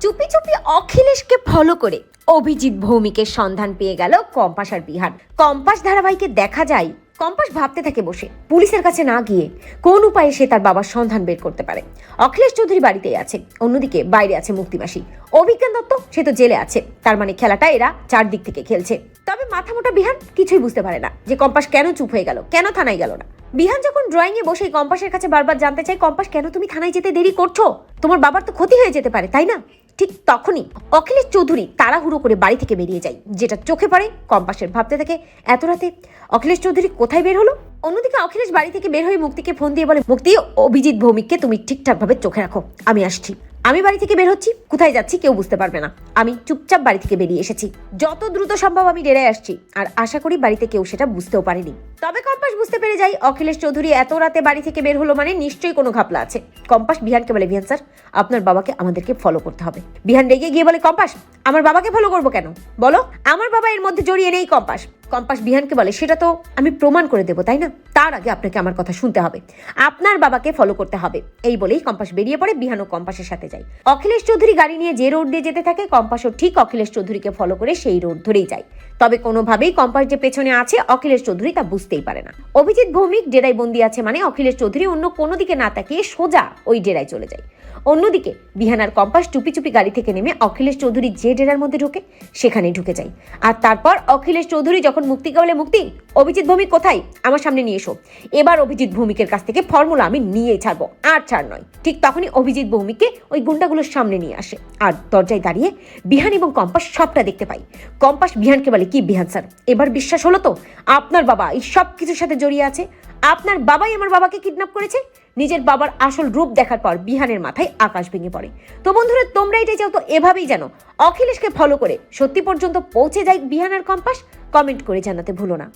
চুপি চুপি অখিলেশকে ফলো করে অভিজিৎ ভৌমিকের সন্ধান পেয়ে গেল কম্পাস আর বিহান। কম্পাস ধারাবাহিকে দেখা যায় কম্পাস ভাবতে থাকে বসে পুলিশের কাছে না গিয়ে কোন উপায়ে সে তার বাবার সন্ধান বের করতে পারে। অখিলেশ চৌধুরী বাড়িতেই আছে, অন্যদিকে বাইরে আছে মুক্তিবাসী অভিজ্ঞান দত্ত, সে তো জেলে আছে। তার মানে খেলাটা এরা চারদিক থেকে খেলছে। তবে মাথা মোটা বিহান কিছুই বুঝতে পারে না যে কম্পাস কেন চুপ হয়ে গেল, কেন থানায় গেল না। বিহান যখন ড্রয়িং এ বসে কম্পাসের কাছে বারবার জানতে চাই, কম্পাস কেন তুমি থানায় যেতে দেরি করছো, তোমার বাবার তো ক্ষতি হয়ে যেতে পারে তাই না। ঠিক তখনই অখিলেশ চৌধুরী তাড়াহুড়ো করে বাড়ি থেকে বেরিয়ে যায়, যেটা চোখে পড়ে কম্পাসের। ভাবতে থাকে এত রাতে অখিলেশ চৌধুরী কোথায় বের হলো। অন্যদিকে অখিলেশ বাড়ি থেকে বের হয়ে মুক্তিকে ফোন দিয়ে বলে, মুক্তি, অভিজিৎ ভৌমিককে তুমি ঠিকঠাক ভাবে চোখে রাখো, আমি আসছি। আমি বাড়ি থেকে বের হচ্ছি, কোথায় যাচ্ছি কেউ বুঝতে পারবে না। আমি চুপচাপ বাড়ি থেকে বেরিয়ে এসেছি, যত দ্রুত সম্ভব আমি ডেরায় আসছি, আর আশা করি বাড়িতে কেউ সেটা বুঝতেও পারেনি। তবে কম্পাস বুঝতে পেরে যায় অখিলেশ চৌধুরী এত রাতে বাড়ি থেকে বের হলো মানে নিশ্চয়ই কোনো ঘাপলা আছে। কম্পাস বিহানকে বলে, বিহান স্যার, আপনার বাবাকে আমাদেরকে ফলো করতে হবে। বিহান রেগে গিয়ে বলে, কম্পাস, আমার বাবাকে ফলো করবো কেন বলো, আমার বাবা এর মধ্যে জড়িয়ে নেই। কম্পাস বিহানকে বলে, সেটা তো আমি প্রমাণ করে দেবো তাই না, তার আগে আপনাকে আমার কথা শুনতে হবে, আপনার বাবাকে ফলো করতে হবে। এই বলেই কম্পাস বেরিয়ে পড়ে, বিহানও কম্পাসের সাথে যায়। অখিলেশ চৌধুরী গাড়ি নিয়ে যে রোড দিয়ে যেতে থাকে, কম্পাসও ঠিক অখিলেশ চৌধুরীকে ফলো করে সেই রোড ধরেই যায়। তবে কোনোভাবেই কম্পাস যে পেছনে আছে অখিলেশ চৌধুরী তা বুঝতেই পারে না। অভিজিৎ ভৌমিক ডেরায় বন্দি আছে মানে অখিলেশ চৌধুরী অন্য কোনো দিকে না তাকিয়ে সোজা ওই ডেরায় চলে যায়। অন্যদিকে বিহান আর কম্পাস চুপি চুপি গাড়ি থেকে নেমে অখিলেশ চৌধুরী যে ডেরার মধ্যে ঢোকে সেখানে ঢুকে যায়। আর তারপর অখিলেশ চৌধুরী যখন মুক্তিকে বলে, মুক্তি, অভিজিৎ ভৌমিক কোথায়, আমার সামনে নিয়ে এসো, এবার অভিজিৎ ভৌমিকের কাছ থেকে ফর্মুলা আমি নিয়েই ছাড়বো, আর ছাড় নয়। ঠিক তখনই অভিজিৎ ভৌমিককে ওই গুন্ডাগুলোর সামনে নিয়ে আসে, আর দরজায় দাঁড়িয়ে বিহান এবং কম্পাস সবটা দেখতে পাই। কম্পাস বিহানকে বলে, কি বিহান স্যার, এবার বিশ্বাস হলো তো আপনার বাবা এই সব কিছুর সাথে জড়িয়ে আছে, আপনার বাবাই আমার বাবাকে কিডন্যাপ করেছে। নিজের বাবার আসল রূপ দেখার পর বিহানের মাথায় আকাশ ভেঙে পড়ে। তো বন্ধুরা, তোমরা এটাই চাও তো এভাবেই যেন অখিলেশকে ফলো করে সত্যি পর্যন্ত পৌঁছে যায় বিহান আর কম্পাস। কমেন্ট করে জানাতে ভুলো না।